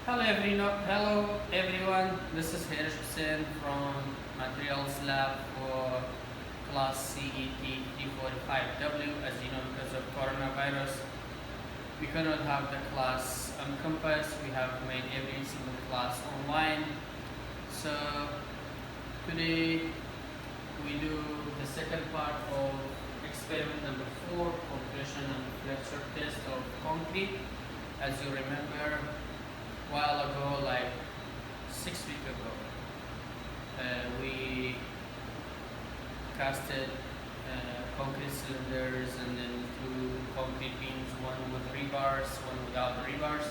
Hello everyone. This is Harish Hussain from Materials Lab for class CET 345W. As you know, because of coronavirus, we cannot have the class on campus. We have made every single class online. So today we do the second part of experiment number 4, compression and flexure test of concrete. As you remember, while ago, like 6 weeks ago, we casted concrete cylinders and then 2 concrete beams, one with rebars, one without rebars.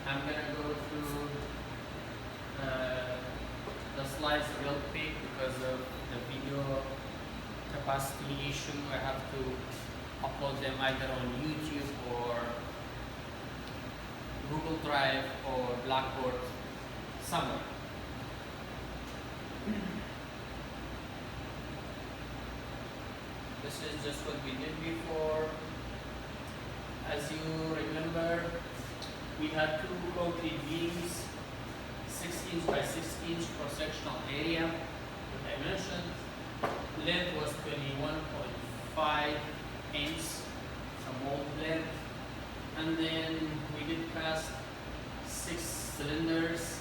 I'm gonna go through the slides real quick because of the video capacity issue. I have to upload them either on YouTube or Google Drive or Blackboard somewhere. This is just what we did before. As you remember, we had 2 concrete beams, 6" by 6" cross-sectional area. The dimensions, length was 21.5 inches, a mold length. And then we did cast 6 cylinders,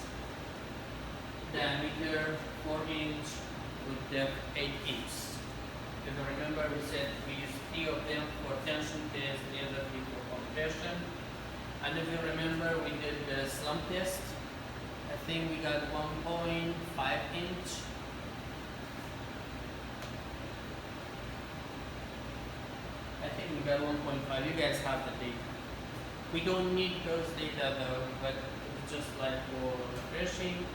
diameter 4 inch with depth 8 inches. If you remember, we said we used 3 of them for tension test, the other 3 for compression. And if you remember, we did the slump test. I think we got 1.5 inch. I think we got 1.5. You guys have the data. We don't need those data though, but just like for refreshing.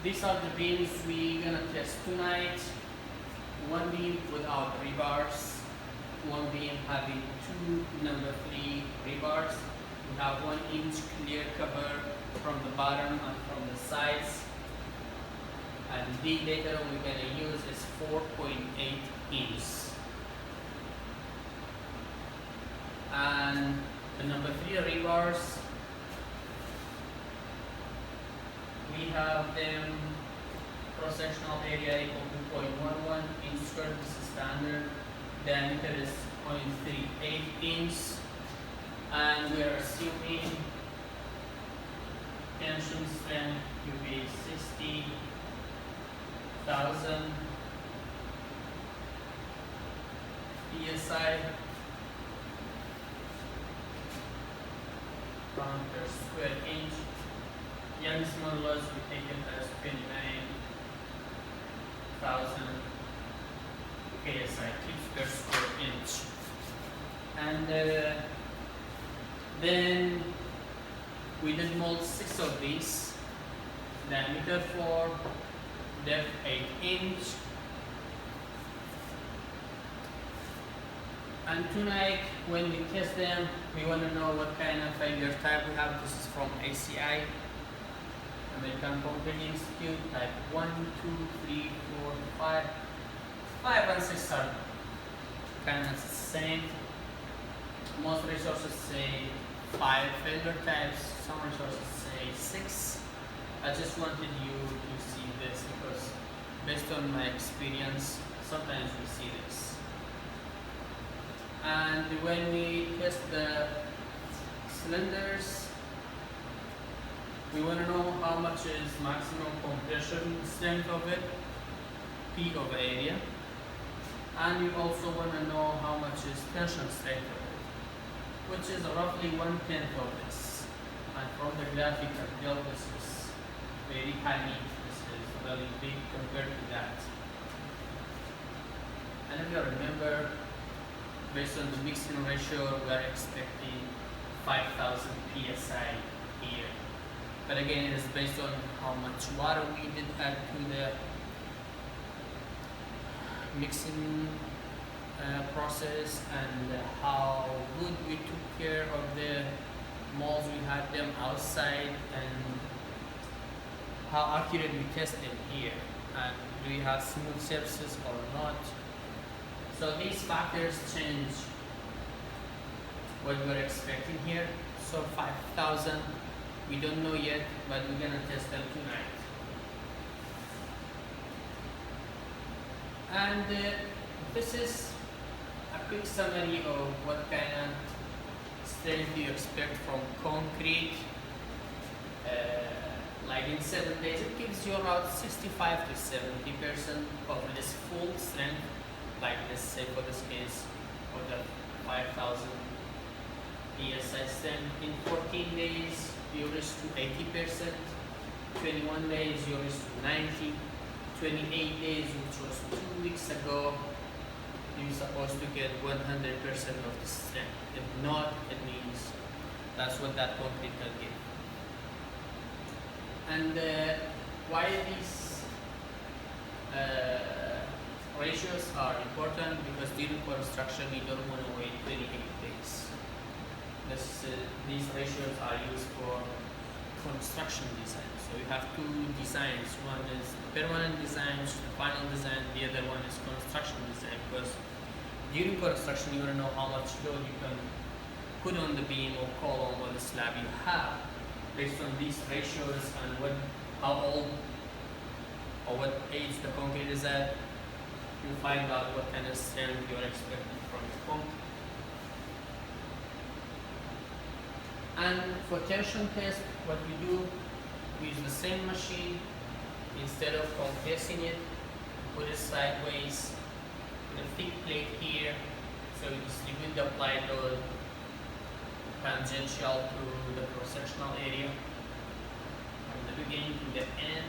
These are the beams we're gonna test tonight. 1 beam without rebars, 1 beam having 2 number 3 rebars. We have 1 inch clear cover from the bottom and from the sides. And the data we're gonna use is 4.8 inches. And the number 3 rebars, we have them cross-sectional area equal to 0.11 inch squared. This is standard. Diameter is 0.38 inches, and we are assuming tension strength to be 60,000 psi. Pound per square inch. Young's modulus, we take it as 29,000 psi, cubes per square inch. And then we did mold 6 of these, diameter 4, depth 8 inch. And tonight, when we test them, we want to know what kind of failure type we have. This is from ACI, American Concrete Institute, type 1, 2, 3, 4, 5. 5 and 6 are kind of the same. Most resources say 5 failure types, some resources say 6. I just wanted you to see this because based on my experience, sometimes we see this. And when we test the cylinders, we want to know how much is maximum compression strength of it, P of area, and we also want to know how much is tension strength of it, which is roughly 1/10 of this. And from the graphic I tell this is very tiny, this is very big compared to that. And if you remember, based on the mixing ratio, we are expecting 5,000 psi here. But again, it is based on how much water we did add to the mixing process and how good we took care of the molds. We had them outside and how accurate we tested here. And do we have smooth surfaces or not? So these factors change what we're expecting here. So 5,000 We don't know yet, but we're gonna test them tonight. And this is a quick summary of what kind of strength you expect from concrete. Like in 7 days, it gives you about 65 to 70% of this full strength. Like let's say for this case, for the 5,000 psi strength. In 14 days, you reach to 80%. 21 days, you reach to 90. 28 days, which was 2 weeks ago, you're supposed to get 100% of the strength. If not, it means that's what that concrete can give. And why these ratios are important? Because during construction, you don't want to wait 28 days. These ratios are used for construction design. So you have two designs. One is permanent design, which is the final design. The other one is construction design. Because during construction, you want to know how much load you can put on the beam or column or the slab you have. Based on these ratios and how old or what age the concrete is at, you find out what kind of strength you're expecting from the concrete. And for tension test, what we do, we use the same machine. Instead of compressing it, put it sideways, put a thick plate here, so we distribute the applied load tangential to the cross-sectional area from the beginning to the end.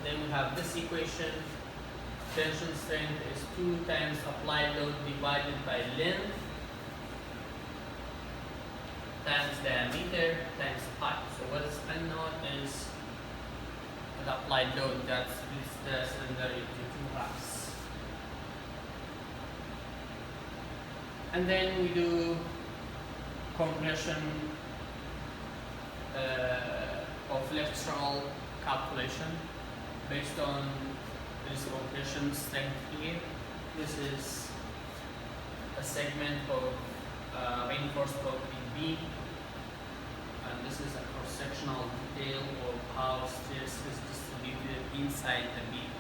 Then we have this equation. Tension strength is 2 times applied load divided by length times diameter times height. So what is unknown is the applied load that splits the cylinder into 2 halves. And then we do compression of flexural calculation based on this compression strength here. This is a segment of reinforced concrete beam, and this is a cross-sectional detail of how stress is distributed inside the beam.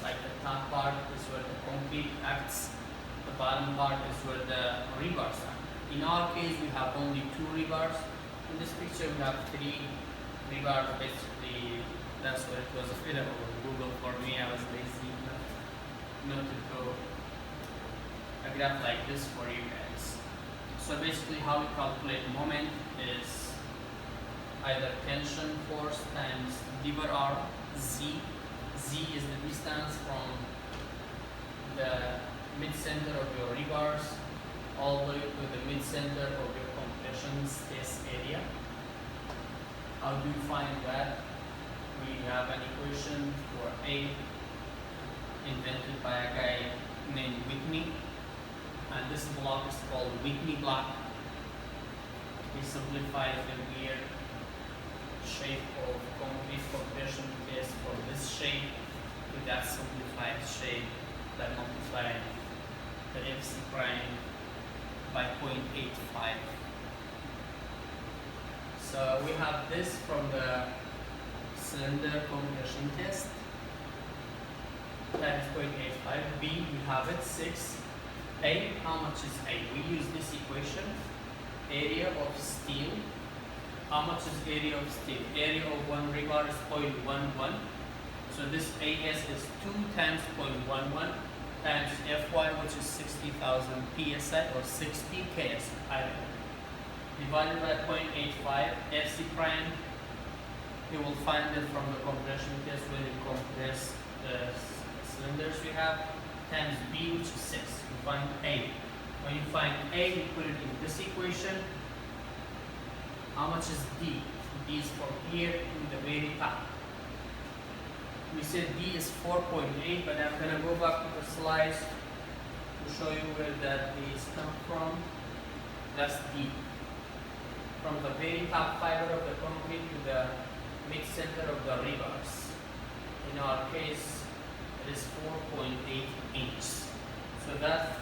Like the top part is where the concrete acts, the bottom part is where the rebars are. In our case, we have only 2 rebars. In this picture, we have 3 rebars. Basically, that's what it was available on Google for me. I was lazy not to draw a graph like this for you guys. So basically, how we calculate moment is either tension force times lever arm, Z. Z is the distance from the mid-center of your rebars all the way to the mid-center of your compression stress area. How do you find that? We have an equation for A invented by a guy named Whitney, and this block is called Whitney block. We simplified the weird shape of concrete compression test from this shape to that simplified shape that multiplied the FC prime by 0.85. So we have this from the cylinder compression test times 0.85. B, we have it 6. A, how much is A? We use this equation, area of steel. How much is area of steel? Area of one rebar is 0.11. So this AS is 2 times 0.11 times Fy, which is 60,000 psi or 60 ksi, divided by 0.85. Fc prime, you will find it from the compression test when you compress the cylinders we have, times B, which is 6. You find A. When you find A, you put it in this equation. How much is D? D is from here to the very top. We said D is 4.8, but I'm going to go back to the slides to show you where that D is come from. That's D. From the very top fiber of the concrete to the mid-center of the rebars. In our case, it is 4.8 inches. So that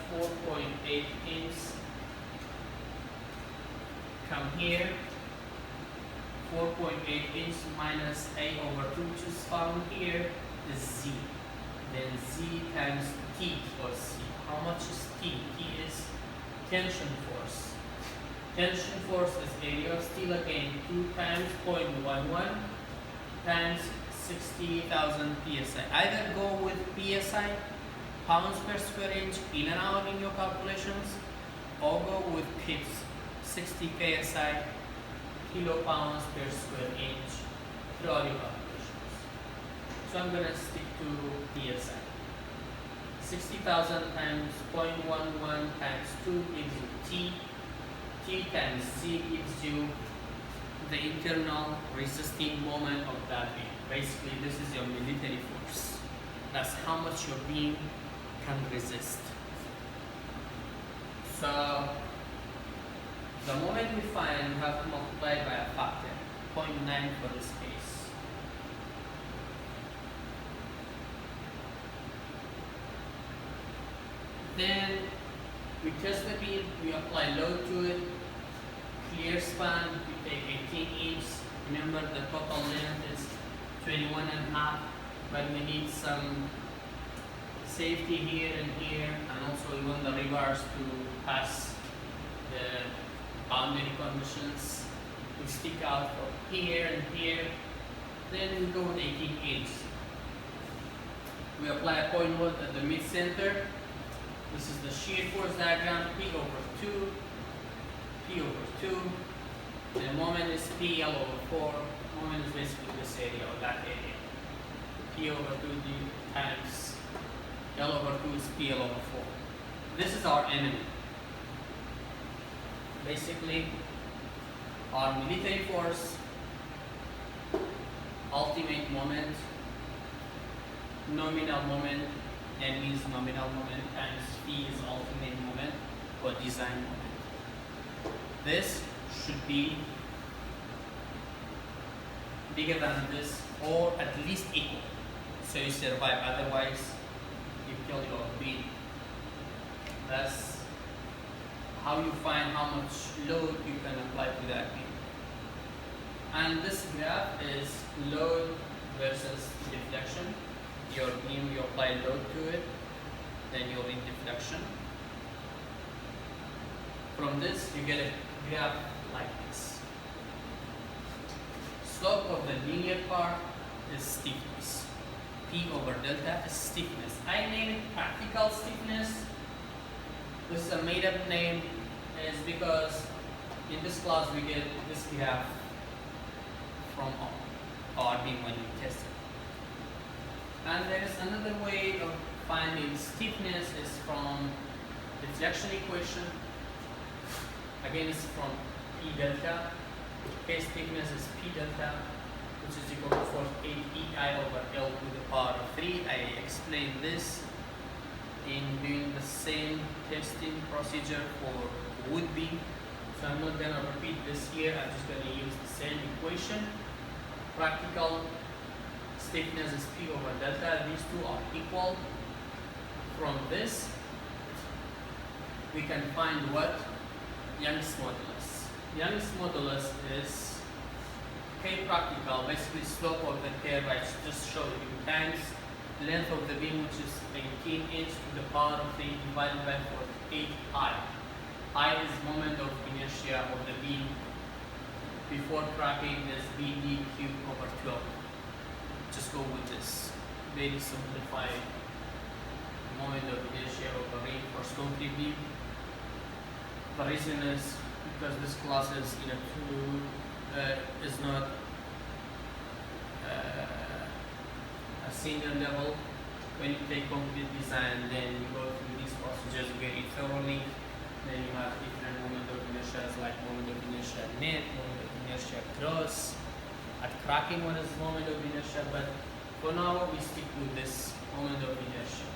4.8 inches come here 4.8 inch minus A over 2, which is found here, is Z. Then Z times T or C. How much is T? T is tension force. Tension force is area of steel again, 2 times 0.11 times 60,000 psi. Either go with psi, pounds per square inch, in and out in your calculations, or go with pips, 60 psi, kilopounds per square inch, throughout your calculations. So I'm going to stick to psi. 60,000 times 0.11 times 2 gives you T. T times Z gives you the internal resisting moment of that beam. Basically, this is your military force. That's how much your beam can resist. So, the moment we find, we have to multiply by a factor, 0.9 for this case. Then we test the beam, we apply load to it, clear span, we take 18 inch. Remember the total length is 21 and a half, but we need some safety here and here, and also we want the rebars to pass the boundary conditions to stick out from here and here. Then we go with 18 inch. We apply a 0.1 at the mid center. This is the shear force diagram, P over 2, P over 2. The moment is P L over 4. Moment is basically this area or that area. P over 2 times L over 2 is P L over 4. This is our enemy. Basically, our military force, ultimate moment, nominal moment, N is nominal moment times P is ultimate moment or design moment. This should be bigger than this or at least equal, so you survive, otherwise you kill your beam. That's how you find how much load you can apply to that beam. And this graph is load versus deflection. Your beam, you apply load to it, then you're in deflection. From this, you get a graph like this. Slope of the linear part is stiffness. P over delta is stiffness. I name it practical stiffness. This is a made-up name, is because in this class we get this graph from our beam when we test it. And there is another way of finding stiffness is from deflection equation. Again, it's from P delta. Case thickness is P delta, which is equal to 48 EI over L to the power of 3. I explained this in doing the same testing procedure for wood beam. So I'm not going to repeat this here. I'm just going to use the same equation. Practical stiffness is P over delta. These two are equal. From this, we can find what? Young's modulus. Young's modulus is K practical, basically slope of the curve I just showed you, times length of the beam, which is 18 inch to the power of 3 divided by 48 I. I is moment of inertia of the beam before cracking is BD cubed over 12. Just go with this very simplified moment of inertia of a reinforced concrete beam. The reason is because this class is in a is not a senior level. When you take concrete design, then you go through these procedures very thoroughly. Then you have different moment of inertia, like moment of inertia net, moment of inertia cross. At cracking, what is moment of inertia? But for now, we stick with this moment of inertia.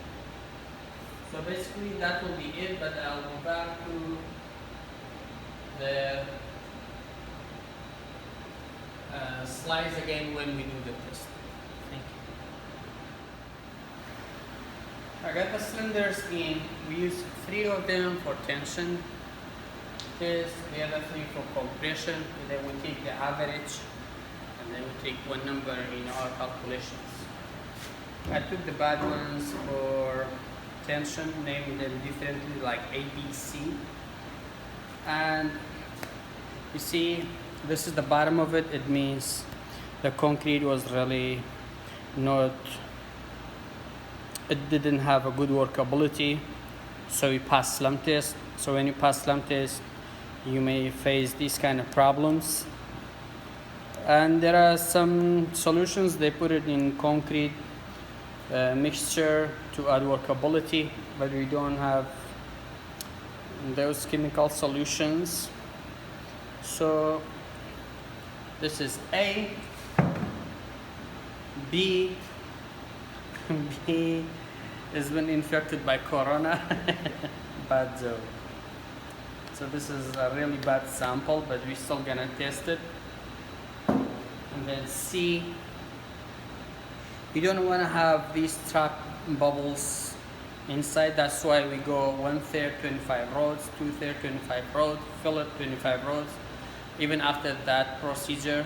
So basically, that will be it. But I'll go back to the slides again when we do the test. Thank you. I got the cylinders in. We use 3 of them for tension test, the other 3 for compression, and then we take the average and then we take one number in our calculations. I took the bad ones for tension, named them differently like A, B, C. And you see, this is the bottom of it. It means the concrete was really not, it didn't have a good workability, so we passed slump test. So when you pass slump test, you may face these kind of problems. And there are some solutions. They put it in concrete mixture to add workability, but we don't have those chemical solutions. So this is A. B has been infected by corona. Bad zone. So this is a really bad sample, but we're still gonna test it. And then C, you don't want to have these trap bubbles inside. That's why we go 1/3 25 rods, 2/3 25 rods, fill it 25 rods. Even after that procedure,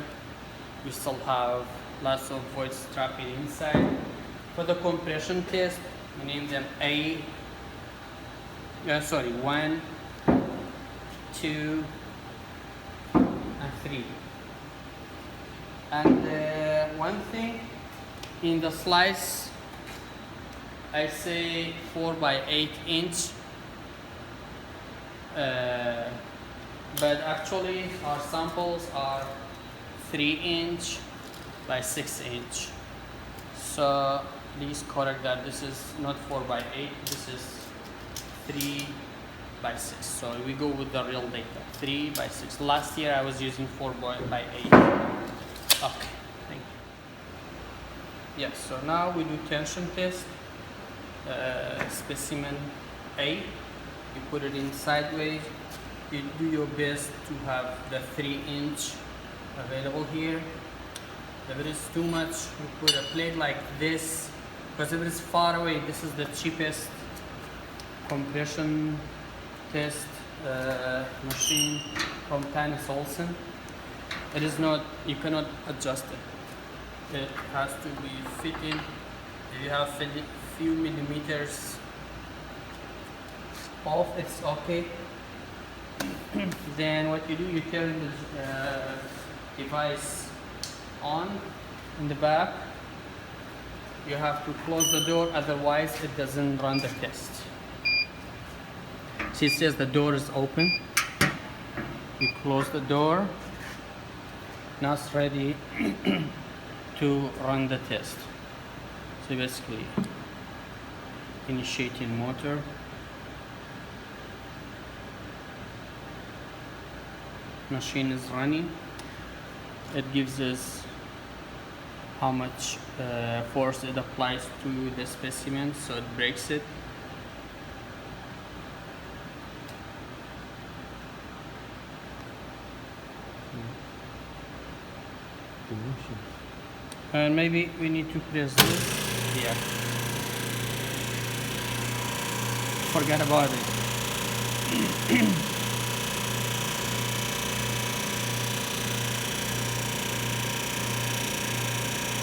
we still have lots of voids trapped inside. For the compression test, we name them A. 1, 2, and 3. And one thing, in the slice, I say 4 by 8 inch, but actually our samples are 3 inch by 6 inch. So please correct that. This is not 4 by 8. This is 3 by 6. So we go with the real data. 3 by 6. Last year I was using 4 by 8. Okay, thank you. Yes, so now we do tension test. Specimen A, you put it in sideways. You do your best to have the 3 inch available here. If it is too much, you put a plate like this, because if it is far away, this is the cheapest compression test machine from Tanis Olsen. It is not, you cannot adjust it. It has to be fitting. If you have few millimeters off, it's okay. Then what you do, you turn the device on in the back. You have to close the door, otherwise it doesn't run the test. See, it says the door is open. You close the door. Now it's ready to run the test. So basically, initiating motor. Machine is running. It gives us how much force it applies to the specimen, so it breaks it. And maybe we need to press this here. Forget about it.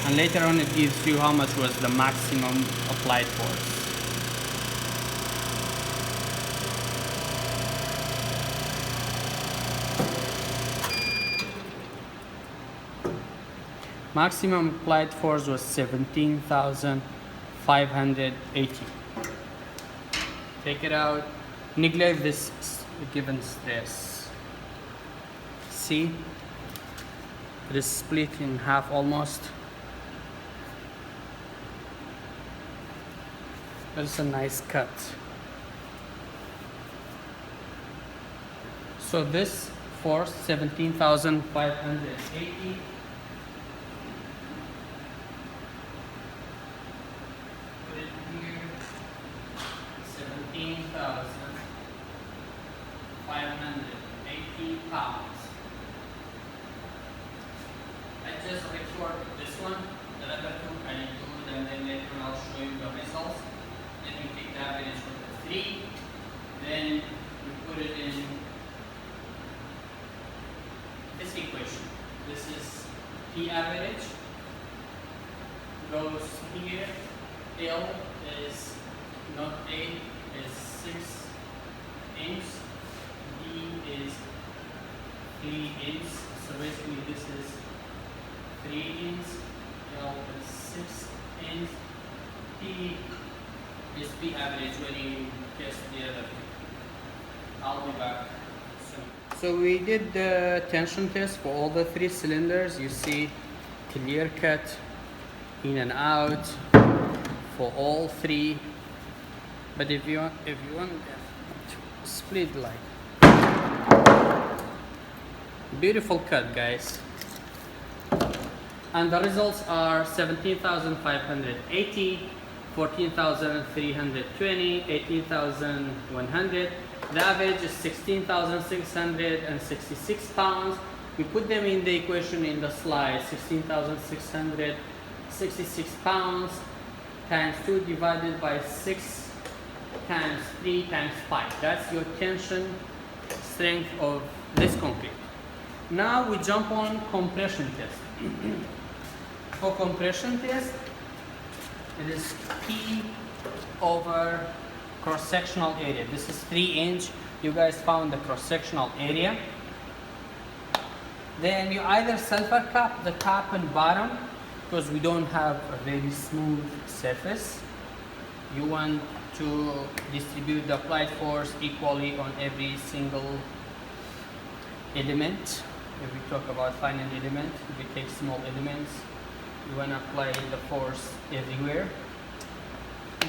And later on it gives you how much was the maximum applied force. Maximum applied force was 17,580. Take it out, neglect this given stress. See, it is split in half almost. That's a nice cut. So this force 17,580. Put it here. 17,580 pounds. I just record this one, the other two I do, and then later on I'll show you the results. Then you take the average for the 3, then you put it in this equation. This is T P average goes here. L is not 8, is 6 inch. D is 3 inch. So basically this is 3 inch. L is 6 inch. P is P average when you test the other thing. I'll be back soon. So we did the tension test for all the 3 cylinders. You see clear cut in and out for all 3. But if you want to split like beautiful cut, guys. And the results are 17,580, 14,320, 18,100. The average is 16,666 pounds. We put them in the equation in the slide. 16,666 pounds times 2 divided by 6 times 3 times 5. That's your tension strength of this concrete. Now we jump on compression test. For compression test, it is P over cross-sectional area. This is 3 inch. You guys found the cross-sectional area. Then you either sulfur cap the top and bottom because we don't have a very smooth surface. You want to distribute the applied force equally on every single element. If we talk about final element, if we take small elements, you want to apply the force everywhere.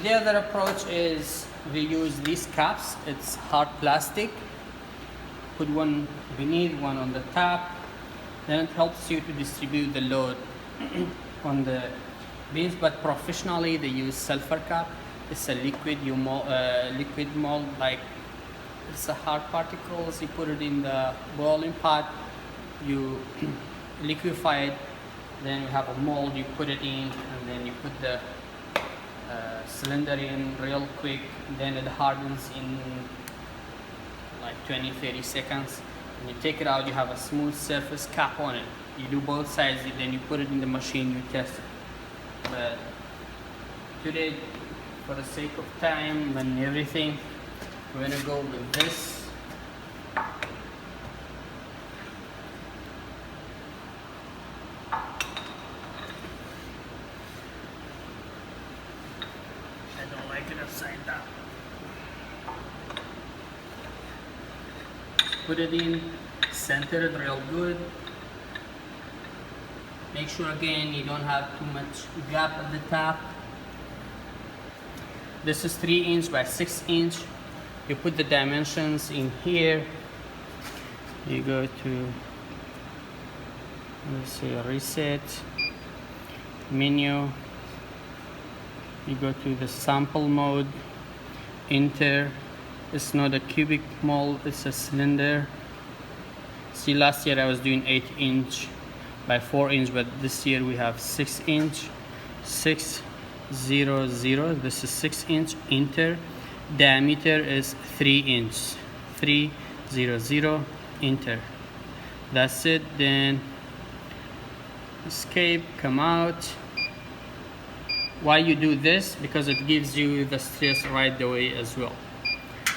The other approach is we use these caps. It's hard plastic. Put one beneath, one on the top. Then it helps you to distribute the load on the beams. But professionally, they use sulfur cap. It's a liquid liquid mold, like it's a hard particles. You put it in the boiling pot. You liquefy it. Then you have a mold, you put it in, and then you put the cylinder in real quick. Then it hardens in like 20-30 seconds. When you take it out, you have a smooth surface cap on it. You do both sides, then you put it in the machine, you test it. But today, for the sake of time and everything, we're gonna go with this. Upside down. Put it in, center it real good. Make sure again you don't have too much gap at the top. This is 3 inch by 6 inch. You put the dimensions in here. You go to, let's see, reset, menu. You go to the sample mode, enter. It's not a cubic mold, it's a cylinder. See, last year I was doing 8 inch by 4 inch, but this year we have 6 inch. 600. This is 6 inch, enter. Diameter is 3 inch. 300, enter. That's it. Then escape, come out. Why you do this? Because it gives you the stress right away as well.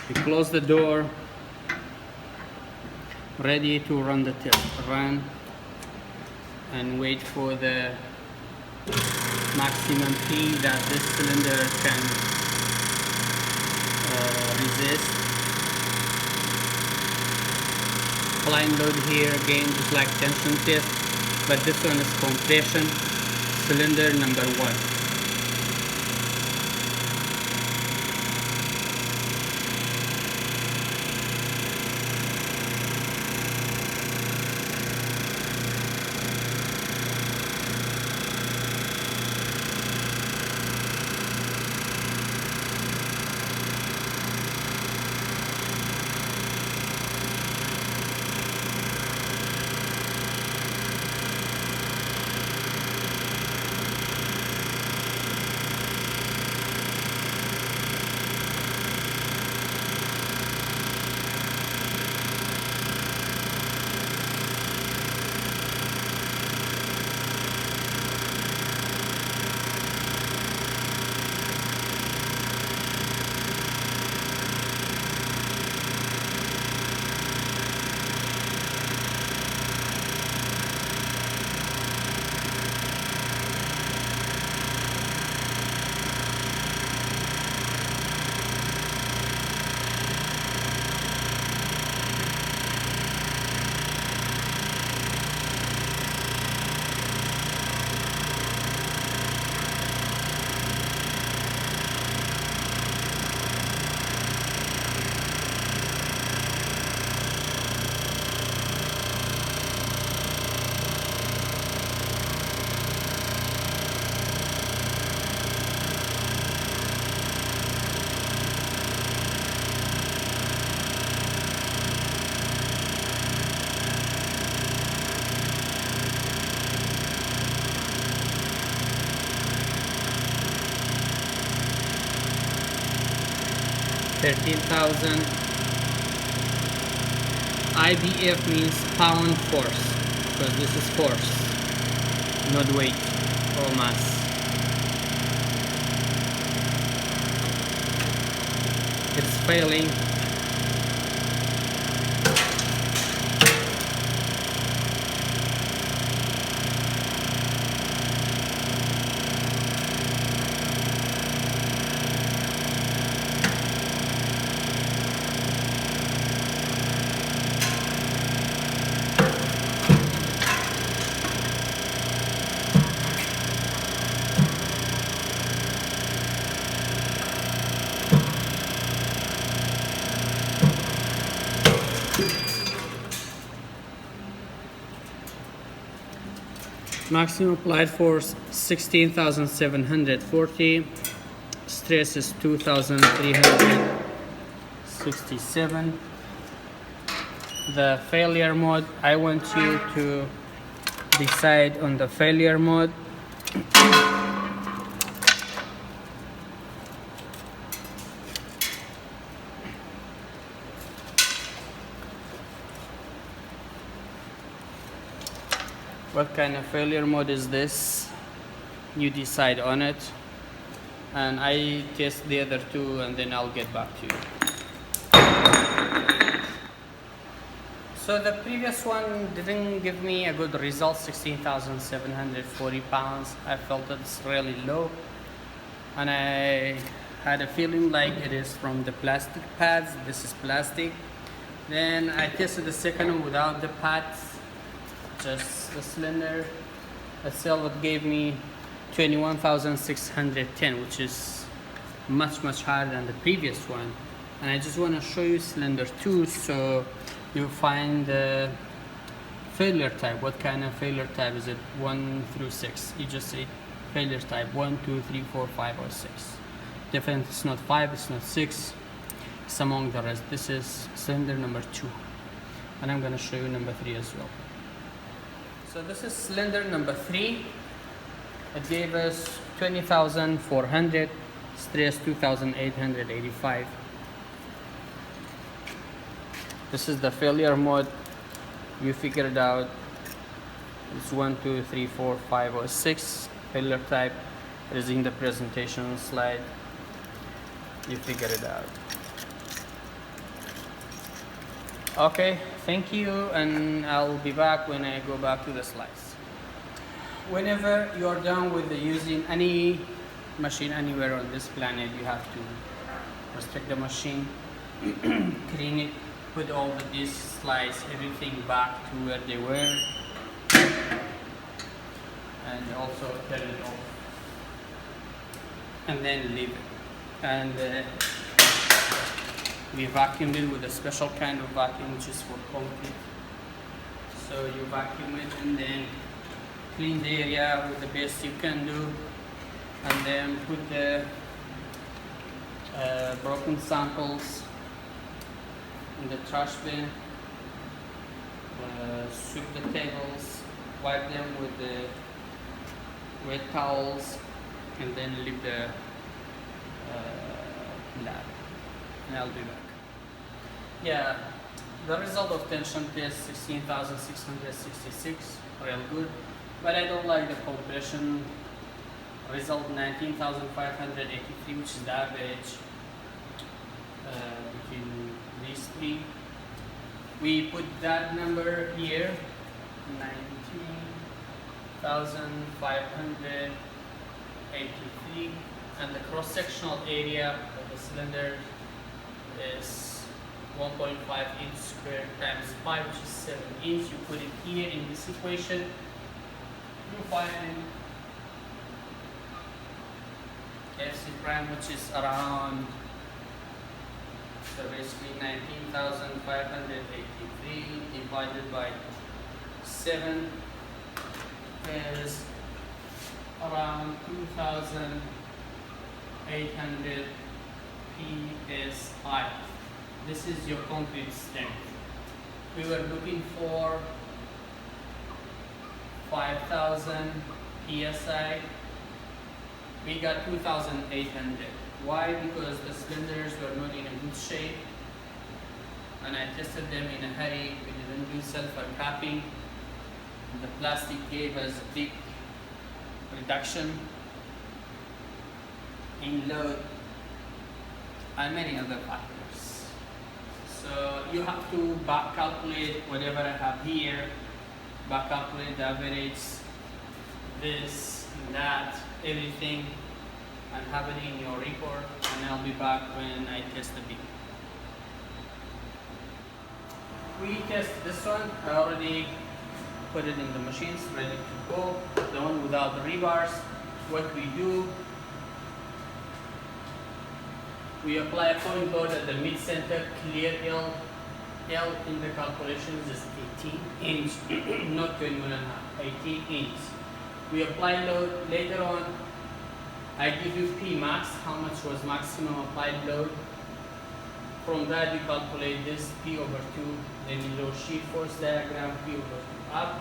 You close the door, ready to run the test. Run and wait for the maximum P that this cylinder can resist. Applying load here again, just like tension test, but this one is compression. Cylinder number 1. 13,000. IBF means pound force, because this is force, not weight or mass. It's failing. Maximum applied force 16,740. Stress is 2,367. The failure mode, I want you to decide on the failure mode. What kind of failure mode is this? You decide on it, and I test the other two and then I'll get back to you. So the previous one didn't give me a good result, 16,740 pounds. I felt it's really low, and I had a feeling like it is from the plastic pads. This is plastic. Then I tested the second one without the pads, just the cylinder itself. It gave me 21,610, which is much higher than the previous one. And I just want to show you cylinder 2, so you find the failure type. What kind of failure type is it? 1 through 6. You just say failure type 1, 2, 3, 4, 5, or 6. Definitely it's not 5, it's not 6. It's among the rest. This is cylinder number 2, and I'm going to show you number 3 as well. So this is cylinder number 3. It gave us 20,400, stress 2,885. This is the failure mode. You figure it out. It's 1, 2, 3, 4, 5, or 6. Failure type is in the presentation slide. You figure it out. Okay, thank you, and I'll be back when I go back to the slides. Whenever you're done with using any machine anywhere on this planet, you have to restrict the machine, clean it, put all the discs, slides, everything back to where they were, and also turn it off, and then leave it. And we vacuumed it with a special kind of vacuum, which is for concrete. So you vacuum it and then clean the area with the best you can do, and then put the broken samples in the trash bin. Sweep the tables, wipe them with the wet towels, and then leave the lab. And I'll be back. Yeah, the result of tension test 16,666, real good, but I don't like the compression result 19,583, which is the average between these three. We put that number here, 19,583, and the cross-sectional area of the cylinder is 1.5 inch squared times 5, which is 7 inch. You put it here in this equation, you find FC prime, which is around, so basically 19,583 divided by 7 is around 2,800 PSI. This is your concrete strength. We were looking for 5,000 PSI. We got 2,800. Why? Because the cylinders were not in a good shape, and I tested them in a hurry. We didn't do sulfur capping. The plastic gave us a big reduction in load and many other factors. So you have to back calculate whatever I have here, back calculate the average, this, that, everything, and have it in your report, and I'll be back when I test the beam. We test this one. I already put it in the machines, ready to go. The one without the rebars. What we do, we apply a point load at the mid-center, clear L. L in the calculations is 18 inch, not 21 and a half, 18 inch. We apply load. Later on, I give you P max, how much was maximum applied load. From that, you calculate this P over 2, then you draw shear force diagram, P over 2 up.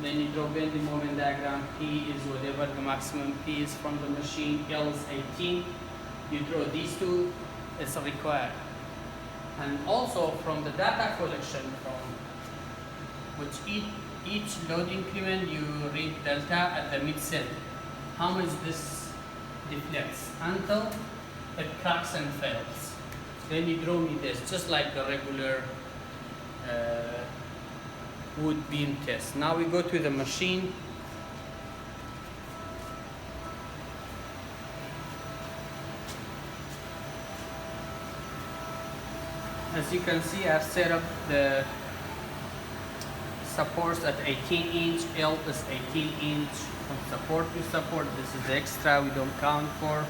Then you draw bending moment diagram, P is whatever the maximum P is from the machine, L is 18. You draw these two, it's required. And also from the data collection, from which each load increment, you read delta at the mid-center. How much this deflects until it cracks and fails. Then you draw me this, just like the regular wood beam test. Now we go to the machine. As you can see, I've set up the supports at 18 inch, L is 18 inch from support to support. This is the extra we don't count for.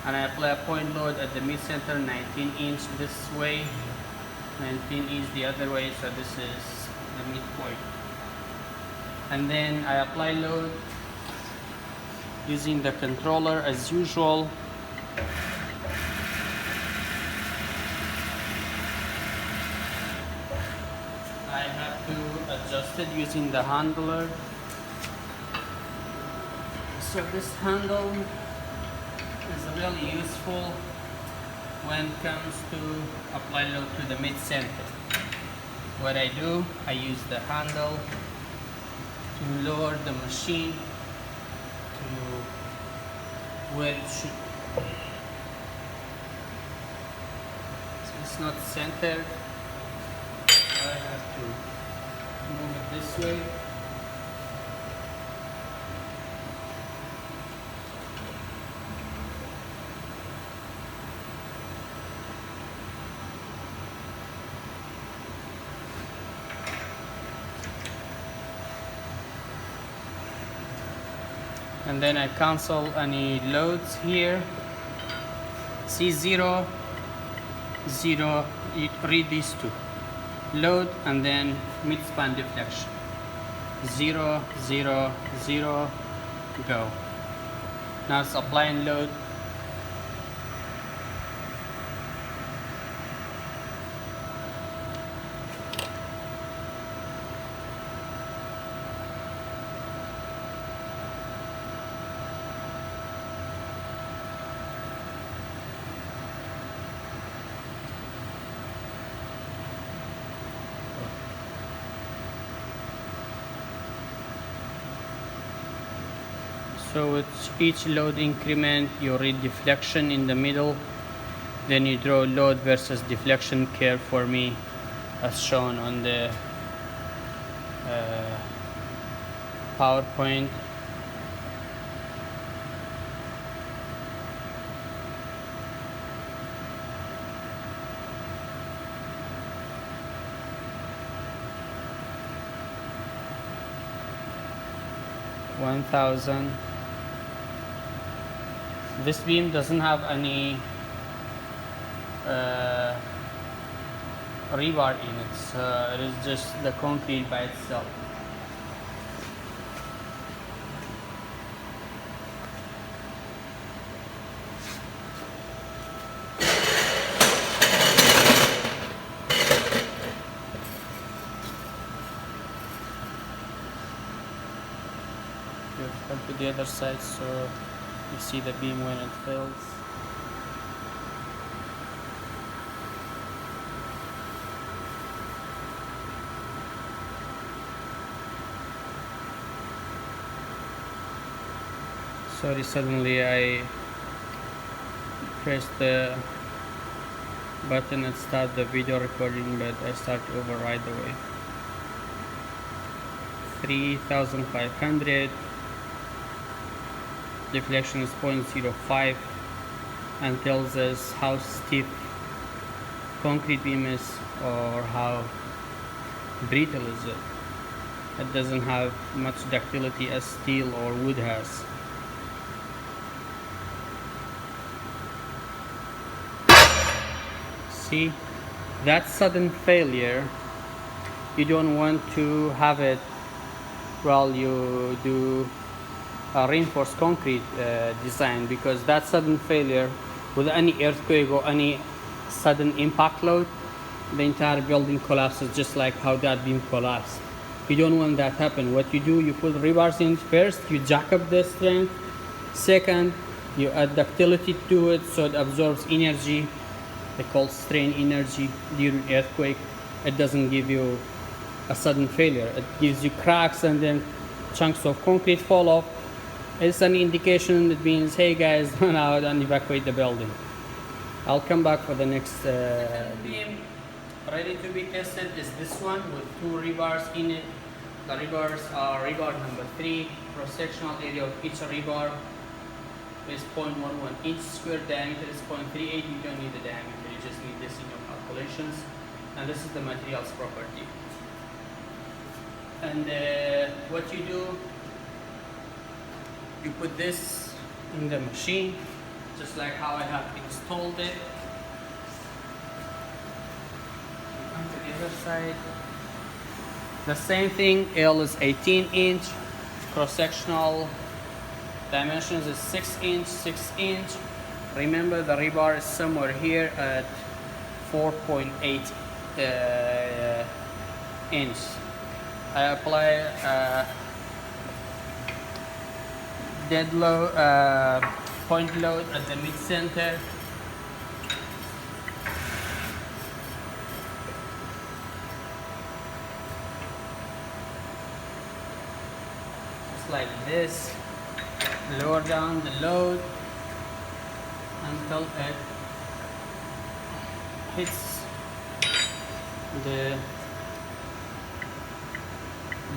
And I apply a point load at the mid-center, 19 inch this way, 19 inch the other way, so this is the midpoint. And then I apply load using the controller as usual. I have to adjust it using the handler. So this handle is really useful when it comes to apply load to the mid-center. What I do, I use the handle to lower the machine to where it should. So it's not centered. I have to move it this way. And then I cancel any loads here. See 0, 0, you read these two. Load and then mid-span deflection. 0, 0, 0, go. Now it's applying load. So with each load increment, you read deflection in the middle, then you draw load versus deflection curve for me as shown on the PowerPoint. $1,000. This beam doesn't have any rebar in it. It is just the concrete by itself. Come to the other side so you see the beam when it fails. Sorry, suddenly I pressed the button and start the video recording, but I start over right away. 3,500. Deflection is 0.05 and tells us how stiff concrete beam is or how brittle is it. It doesn't have much ductility as steel or wood has. See, that sudden failure, you don't want to have it while you do a reinforced concrete design, because that sudden failure with any earthquake or any sudden impact load, the entire building collapses, just like how that beam collapsed. You don't want that to happen. What you do, you put rebars in first, you jack up the strength. Second, you add ductility to it so it absorbs energy. They call strain energy during earthquake. It doesn't give you a sudden failure. It gives you cracks and then chunks of concrete fall off. It's an indication that means, hey guys, run out and evacuate the building. I'll come back for the next beam ready to be tested is this one with 2 rebars in it. The rebars are rebar number 3. Cross-sectional area of each rebar is 0.11 inch. Square diameter is 0.38. You don't need the diameter, you just need this in your calculations. And this is the materials property. And what you do, you put this in the machine, just like how I have installed it. On the other side, the same thing. L is 18 inch, cross-sectional dimensions is 6 inch, 6 inch. Remember, the rebar is somewhere here at 4.8 inch. I apply dead load, point load at the mid-center. Just like this. Lower down the load until it hits the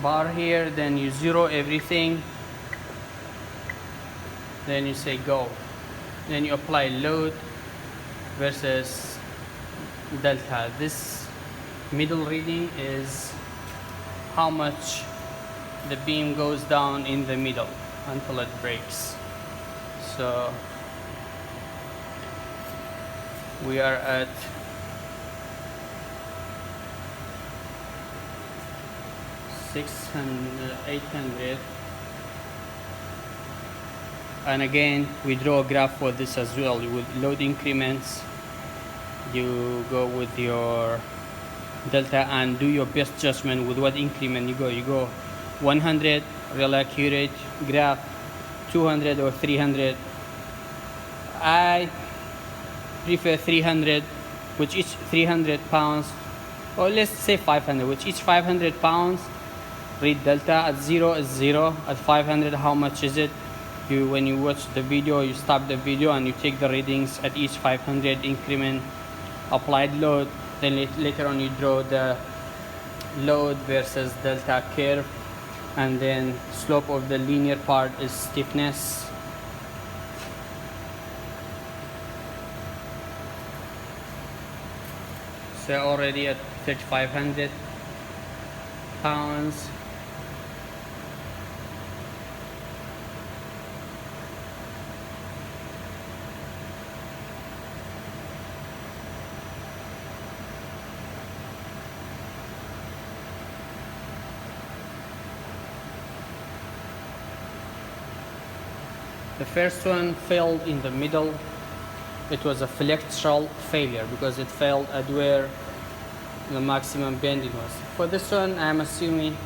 bar here. Then you zero everything. Then you say go. Then you apply load versus delta. This middle reading is how much the beam goes down in the middle until it breaks. So we are at 600, 800. And again, we draw a graph for this as well. With load increments, you go with your delta and do your best judgment with what increment you go. You go 100, real accurate graph, 200 or 300. I prefer 300, which each 300 pounds, or let's say 500, which each 500 pounds, read delta. At 0 is 0. At 500, how much is it? When you watch the video, you stop the video and you take the readings at each 500 increment, applied load. Then later on you draw the load versus delta curve, and then slope of the linear part is stiffness. So already at 3,500 pounds. The first one failed in the middle. It was a flexural failure because it failed at where the maximum bending was. For this one, I'm assuming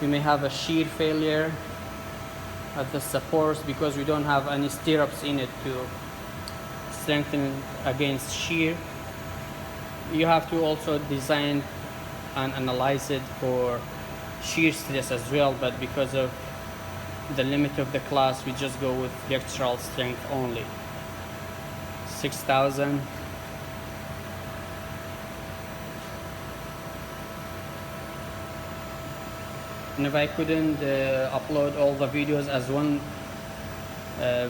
we may have a shear failure at the supports because we don't have any stirrups in it to strengthen against shear. You have to also design and analyze it for shear stress as well, but because of the limit of the class, we just go with flexural strength only. 6,000. And if I couldn't upload all the videos as one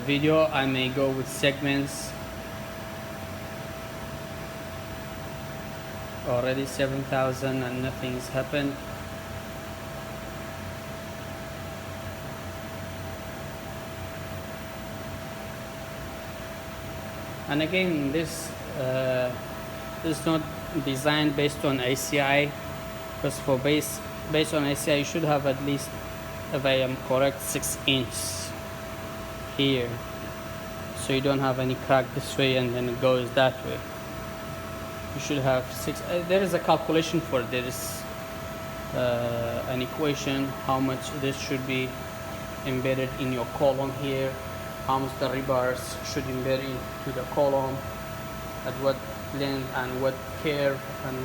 video, I may go with segments. Already 7,000 and nothing's happened. And again, this is not designed based on ACI, because for based on ACI you should have at least, if I am correct, 6 inches here, so you don't have any crack this way and then it goes that way. You should have 6. There is a calculation for this, an equation, how much this should be embedded in your column here, how much the rebars should embed into the column, at what length and what curve and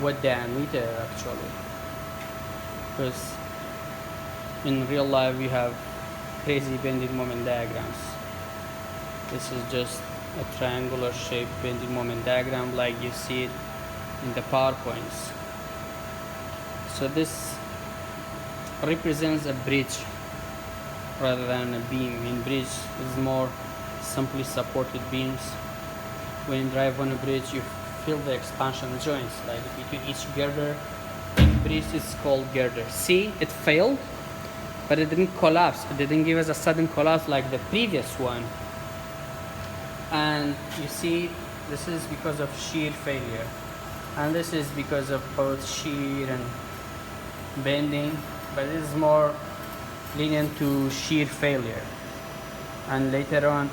what diameter actually. Because in real life we have crazy bending moment diagrams. This is just a triangular shaped bending moment diagram like you see it in the PowerPoints. So this represents a bridge rather than a beam. In bridge is more simply supported beams. When you drive on a bridge, you feel the expansion joints like between each girder. In bridge it's called girder. See, it failed, but it didn't collapse. It didn't give us a sudden collapse like the previous one. And you see, this is because of shear failure, and this is because of both shear and bending, but it is more lenient to shear failure. And later on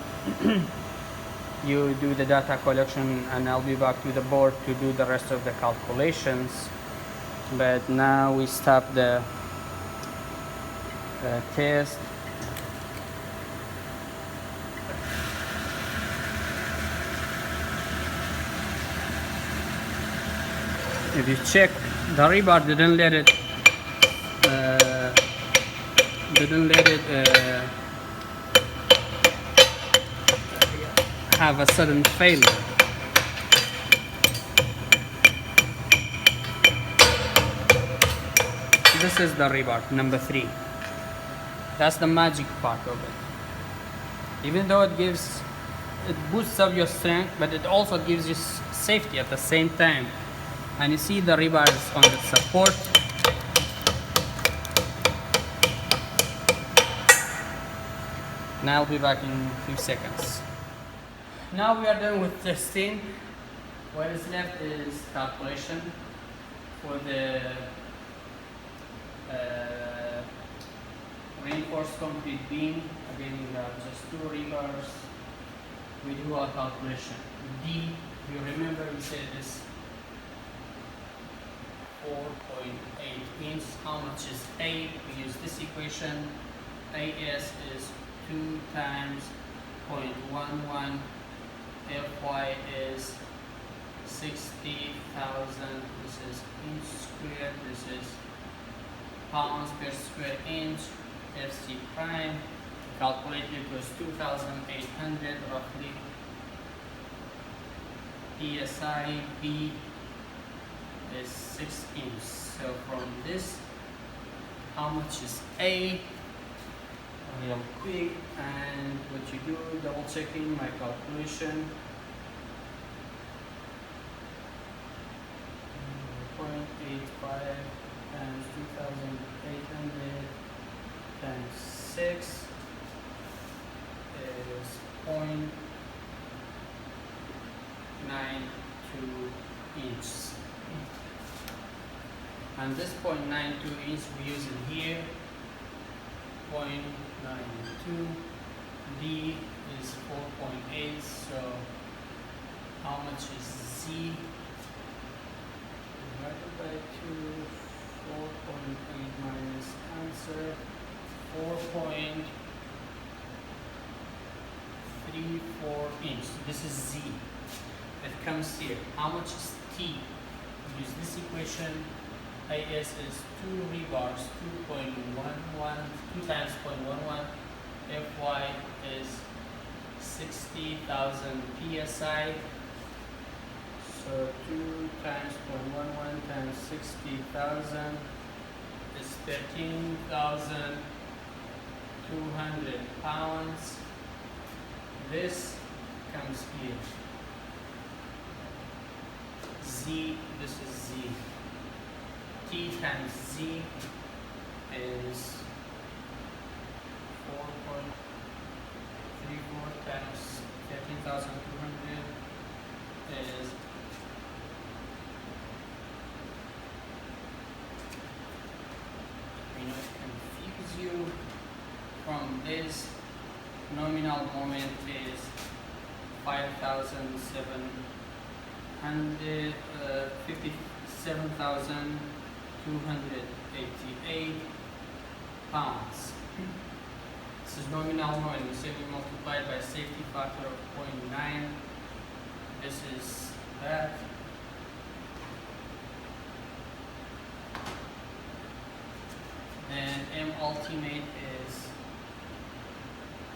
you do the data collection and I'll be back to the board to do the rest of the calculations. But now we stop the test. If you check, the rebar didn't let it have a sudden failure. This is the rebar number 3. That's the magic part of it. Even though it boosts up your strength, but it also gives you safety at the same time. And you see the rebar is on the support. Now I'll be back in a few seconds. Now we are done with testing. What is left is calculation for the reinforced concrete beam. Again, you have just 2 rebars. We do our calculation. D, if you remember, we said is 4.8 inches. How much is A? We use this equation. AS is 2 times 0.11. Fy is 60,000. This is inch squared. This is pounds per square inch. FC prime. Calculated was 2,800 roughly. PSI B is 6 inches. So from this, how much is A? Real quick, and what you do, double checking my calculation. 0.85 times 2,800 times 6 is 0.92 inches. And this 0.92 inch we use it here. 0.92. D is 4.8. So how much is Z? Divided by 2. 4.8 minus answer 4.34 inches. This is Z. It comes here. How much is T? Use this equation. AS is 2 rebars, 2.11 2 times 0.11. Fy is 60,000 psi. So 2 times 0.11 times 60,000 is 13,200 pounds. This comes here. Z, this is Z. T times Z is 4.34 times 13,200 is confuse you from this. Nominal moment is 57,288 pounds. This is nominal moment. We say we multiplied by a safety factor of 0.9. This is that. Then M ultimate is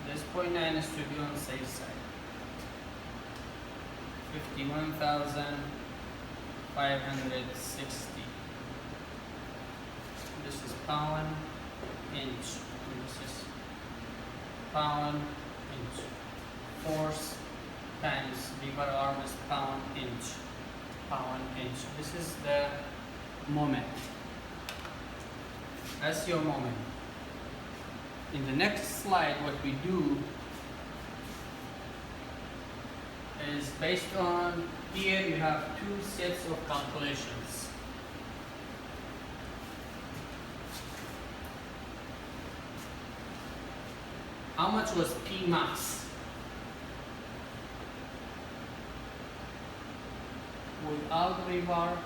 this 0.9 is to be on the safe side. 51,560. This is pound inch. And this is pound inch. Force times lever arm is pound inch. Pound inch. This is the moment. That's your moment. In the next slide, what we do is based on here you have 2 sets of calculations. How much was P max? Without rebar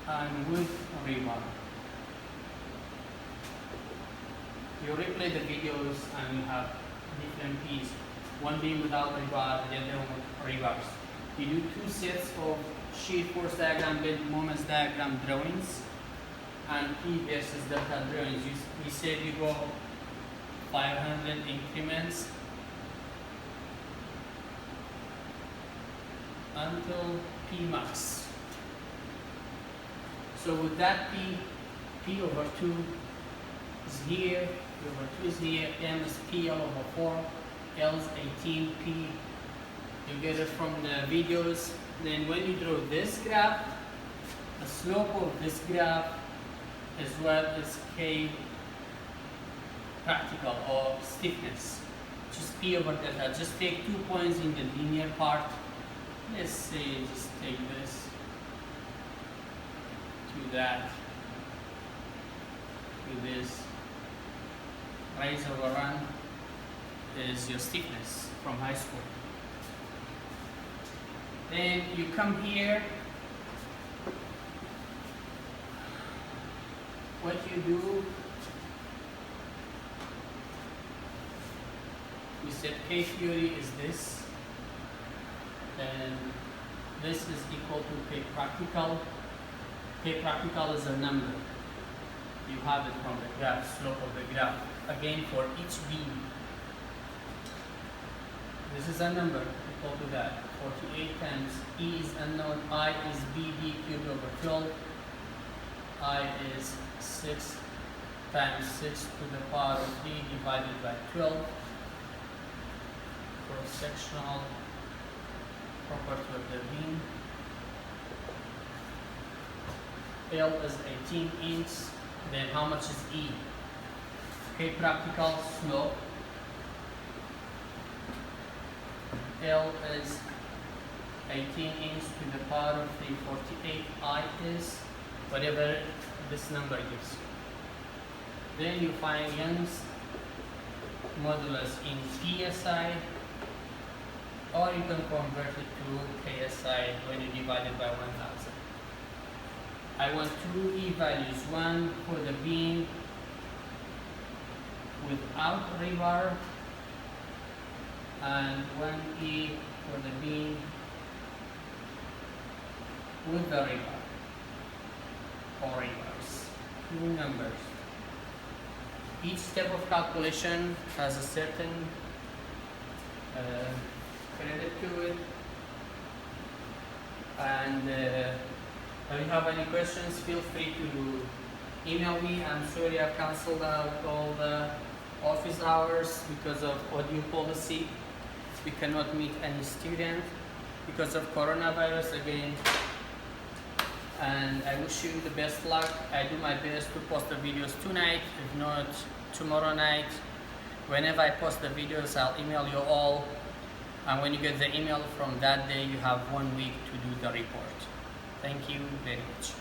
and with rebar. You replay the videos and you have different P's. One being without rebar, the other one with rebars. You do 2 sets of shear force diagram, bend moments diagram drawings, and P versus delta drawings. We said you go 500 increments until P max. So with that P over 2 is here, P over 2 is here, M is PL over 4, L is 18P. You get it from the videos. Then when you draw this graph, the slope of this graph is what is K practical or stiffness, which is P over delta. Just take 2 points in the linear part. Let's say just take this to that, to this. Rise over run is your stiffness from high school. Then you come here. What you do, we said K theory is this, then this is equal to K practical. K practical is a number. You have it from the graph, slope of the graph. Again, for each beam, this is a number equal to that. 48 times E is unknown, I is BD cubed over 12. I is 6 times 6 to the power of 3 divided by 12. Cross-sectional property of the beam. L is 18 inch. Then how much is E? K practical slope. L is 18 inch to the power of 348. I is whatever this number gives you. Then you find Young's modulus in PSI, or you can convert it to KSI when you divide it by 1000. I want 2 E values, one for the beam without rebar and 1 E for the beam with the rebar or rebars. two numbers. Each step of calculation has a certain credit to it. And if you have any questions, feel free to email me. I'm sorry I've canceled out all the office hours because of audio policy. We cannot meet any student because of coronavirus again. And I wish you the best luck. I do my best to post the videos tonight, if not tomorrow night. Whenever I post the videos, I'll email you all. And when you get the email from that day, you have 1 week to do the report. Thank you very much.